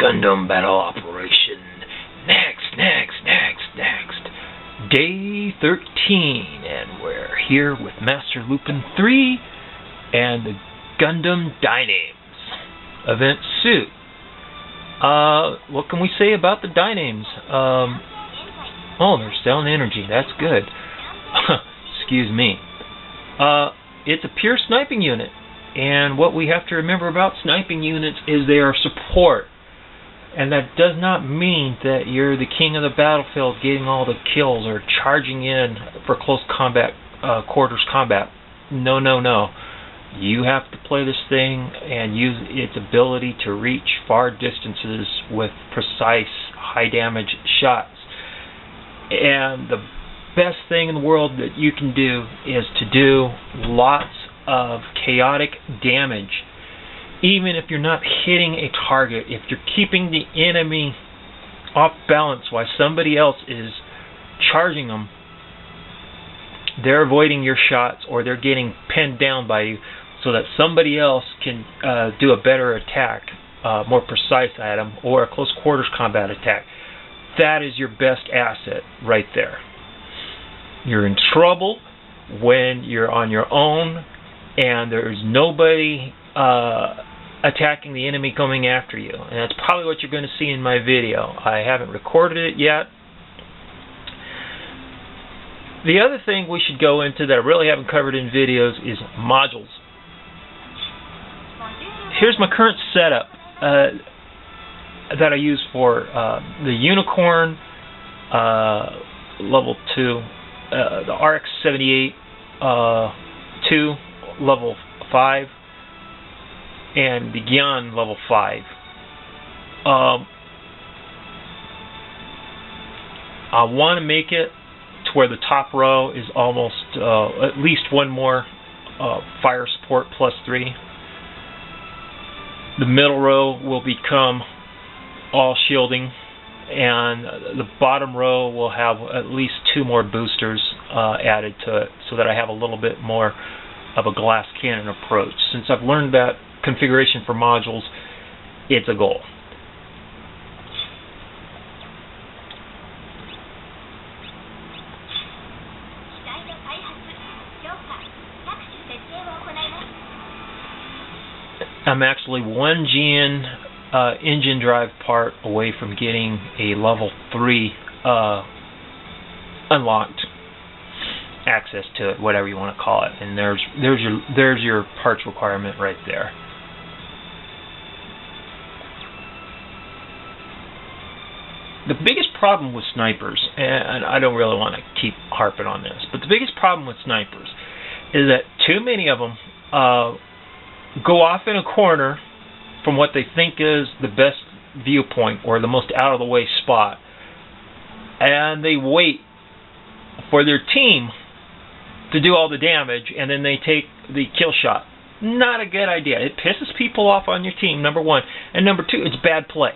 Gundam Battle Operation. Next. Day 13, and we're here with Master Lupin 3 and the Gundam Dynames event suit. What can we say about the Dynames? Oh, they're selling energy. That's good. Excuse me. It's a pure sniping unit, and what we have to remember about sniping units is they are support. And that does not mean that you're the king of the battlefield getting all the kills or charging in for close combat, quarters combat. No. You have to play this thing and use its ability to reach far distances with precise, high damage shots. And the best thing in the world that you can do is to do lots of chaotic damage. Even if you're not hitting a target, if you're keeping the enemy off balance while somebody else is charging them, they're avoiding your shots or they're getting pinned down by you so that somebody else can do a better attack, more precise at them, or a close quarters combat attack. That is your best asset right there. You're in trouble when you're on your own and there's nobody attacking the enemy coming after you. And that's probably what you're going to see in my video. I haven't recorded it yet. The other thing we should go into that I really haven't covered in videos is modules. Here's my current setup that I use for the Unicorn level 2, the RX-78 2 level 5, and the Gyan level 5. I want to make it to where the top row is almost at least one more fire support +3. The middle row will become all shielding, and the bottom row will have at least 2 more boosters added to it, so that I have a little bit more of a glass cannon approach. Since I've learned that configuration for modules, it's a goal. I'm actually one gen engine drive part away from getting a level 3 unlocked access to it, whatever you want to call it. And there's your parts requirement right there. The biggest problem with snipers, and I don't really want to keep harping on this, but the biggest problem with snipers is that too many of them go off in a corner from what they think is the best viewpoint or the most out-of-the-way spot, and they wait for their team to do all the damage, and then they take the kill shot. Not a good idea. It pisses people off on your team, number one, and number two, it's bad play.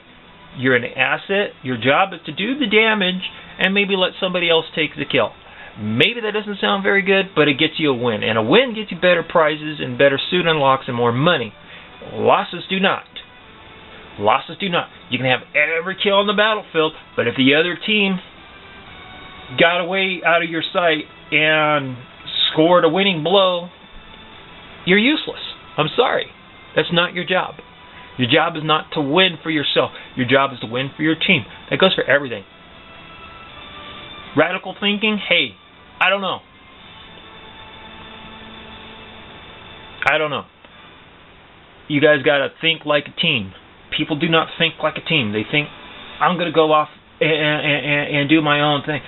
You're an asset. Your job is to do the damage and maybe let somebody else take the kill. Maybe that doesn't sound very good, but it gets you a win. And a win gets you better prizes and better suit unlocks and more money. Losses do not. Losses do not. You can have every kill on the battlefield, but if the other team got away out of your sight and scored a winning blow, you're useless. I'm sorry. That's not your job. Your job is not to win for yourself. Your job is to win for your team. That goes for everything. Radical thinking? Hey, I don't know. You guys got to think like a team. People do not think like a team. They think, I'm going to go off and do my own thing.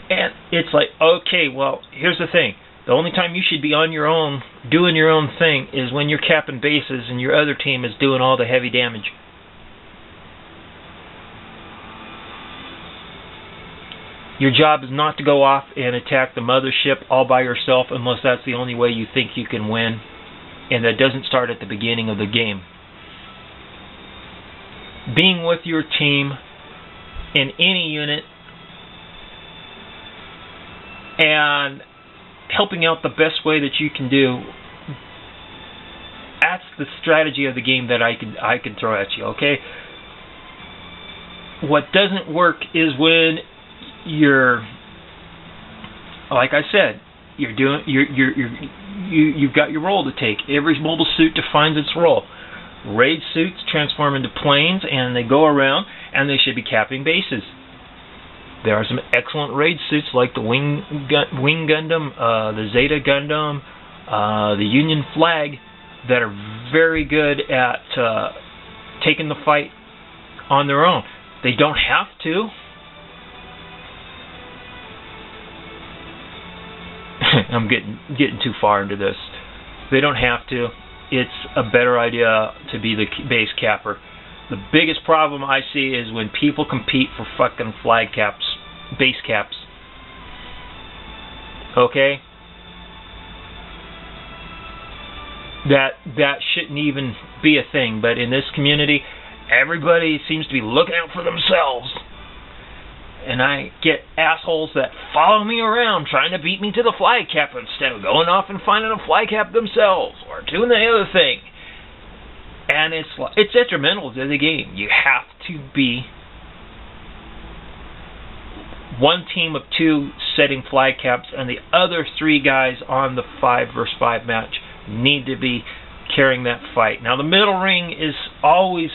And it's like, okay, well, here's the thing. The only time you should be on your own, doing your own thing, is when you're capping bases and your other team is doing all the heavy damage. Your job is not to go off and attack the mothership all by yourself unless that's the only way you think you can win. And that doesn't start at the beginning of the game. Being with your team in any unit and helping out the best way that you can do, that's the strategy of the game that I can throw at you, okay? what doesn't work is when you're, like I said, you've got your role to take. Every mobile suit defines its role. Raid suits transform into planes, and they go around, and they should be capping bases. There are some excellent raid suits like the Wing Gundam, the Zeta Gundam, the Union Flag, that are very good at taking the fight on their own. They don't have to. I'm getting too far into this. They don't have to. It's a better idea to be the base capper. The biggest problem I see is when people compete for fucking flag caps, base caps. Okay? That shouldn't even be a thing, but in this community, everybody seems to be looking out for themselves. And I get assholes that follow me around trying to beat me to the flag cap instead of going off and finding a flag cap themselves or doing the other thing. And it's detrimental to the game. You have to be one team of 2 setting flag caps, and the other 3 guys on the 5 versus 5 match need to be carrying that fight. Now, the middle ring is always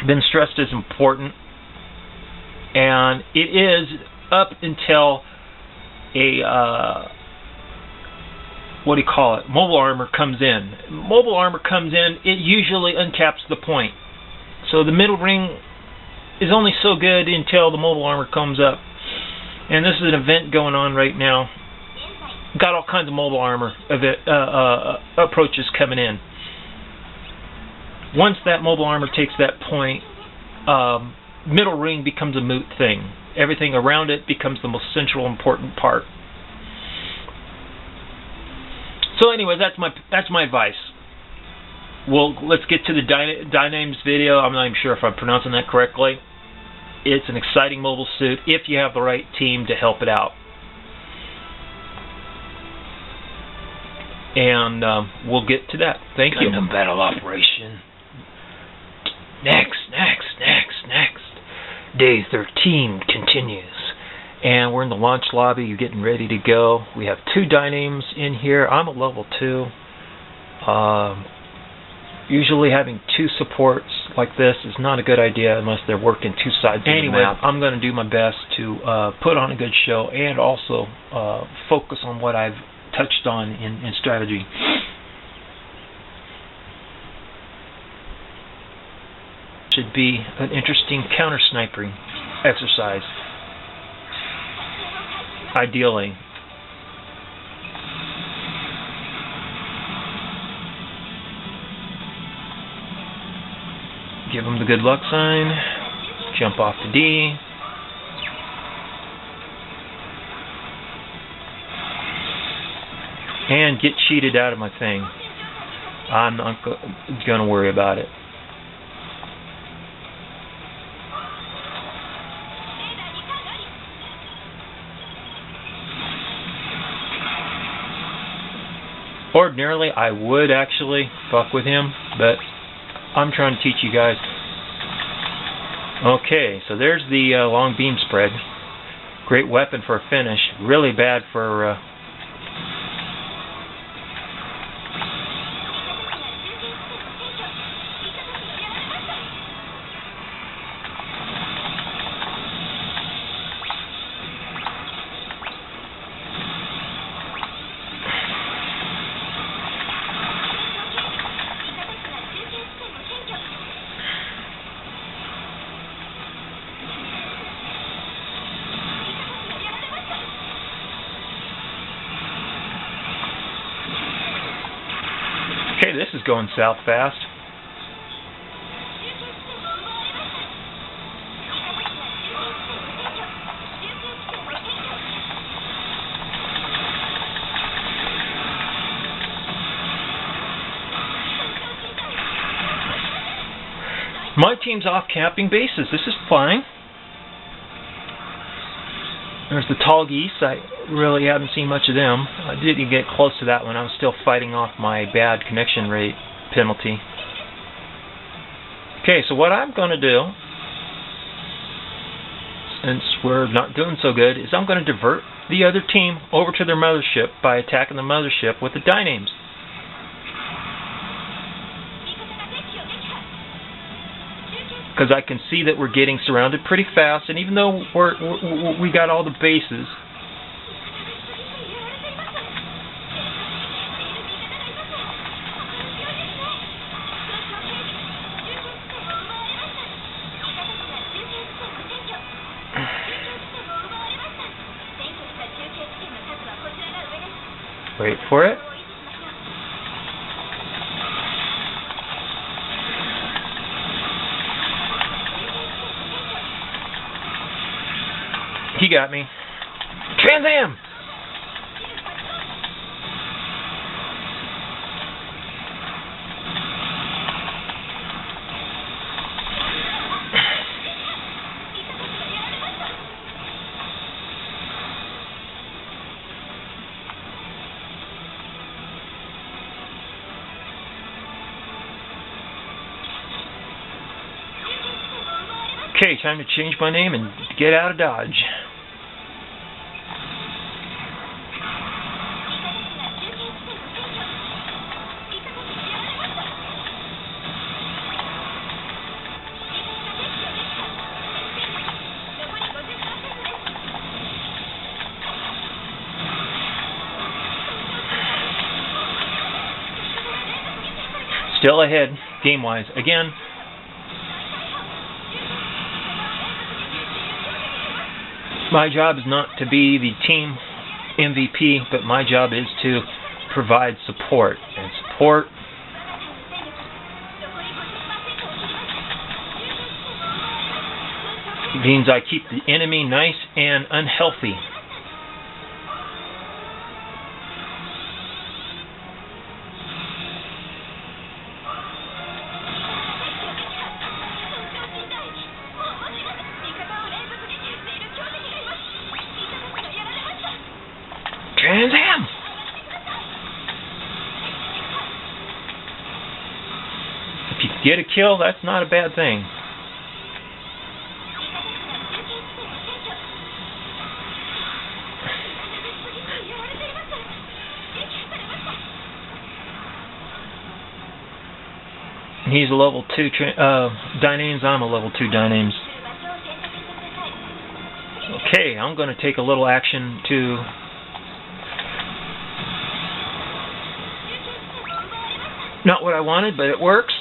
been stressed as important, and it is up until a mobile armor comes in. Mobile armor comes in, it usually uncaps the point. So the middle ring is only so good until the mobile armor comes up. And this is an event going on right now. Got all kinds of mobile armor approaches coming in. Once that mobile armor takes that point, middle ring becomes a moot thing. Everything around it becomes the most central, important part. So anyway, that's my advice. Well, let's get to the Dynames video. I'm not even sure if I'm pronouncing that correctly. It's an exciting mobile suit if you have the right team to help it out. And we'll get to that. Thank you. Gundam Battle Operation. Next. Day 13 continues. And we're in the launch lobby. You're getting ready to go. We have 2 Dynames in here. I'm a level 2. Usually having 2 supports like this is not a good idea unless they're working 2 sides of the map. I'm going to do my best to put on a good show and also focus on what I've touched on in strategy. Should be an interesting counter-sniping exercise. Ideally. Give them the good luck sign. Jump off to D. And get cheated out of my thing. I'm not going to worry about it. Ordinarily, I would actually fuck with him, but I'm trying to teach you guys. Okay, so there's the long beam spread. Great weapon for a finish. Really bad for... Okay, this is going south fast. My team's off capping bases. This is fine. There's the tall geese. I really haven't seen much of them. I didn't get close to that one. I was still fighting off my bad connection rate penalty. Okay, so what I'm going to do since we're not doing so good, is I'm going to divert the other team over to their mothership by attacking the mothership with the Dynames. Because I can see that we're getting surrounded pretty fast, and even though we got all the bases, wait for it. He got me. Trans Am! Okay, time to change my name and get out of Dodge. Still ahead, game-wise. Again, my job is not to be the team MVP, but my job is to provide support. And support means I keep the enemy nice and unhealthy. Trans Am! If you get a kill, that's not a bad thing. He's a level 2 Dynames, I'm a level 2 Dynames. Okay, I'm going to take a little action to not what I wanted, but it works.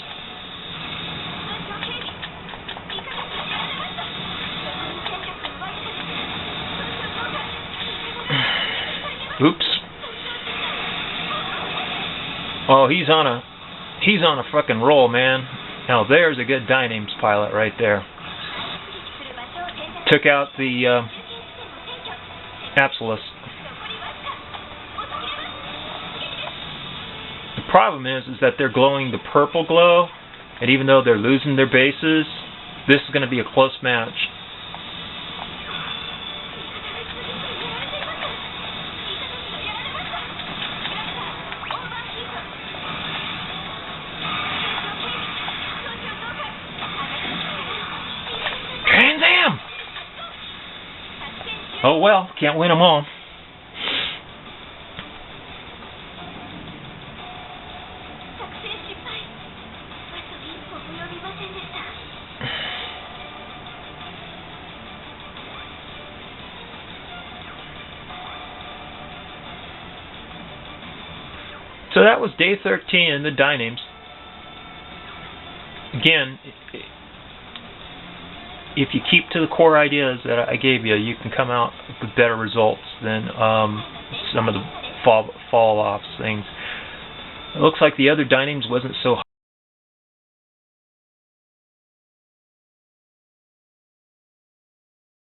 Oops. Oh, he's on a fucking roll, man. Now there's a good Dynames pilot right there. Took out the Absolus. The problem is that they're glowing the purple glow, and even though they're losing their bases, this is going to be a close match. Trans Am! Oh well, can't win them all. So that was day 13 in the Dynames. Again, if you keep to the core ideas that I gave you, you can come out with better results than some of the fall-offs things. It looks like the other Dynames wasn't so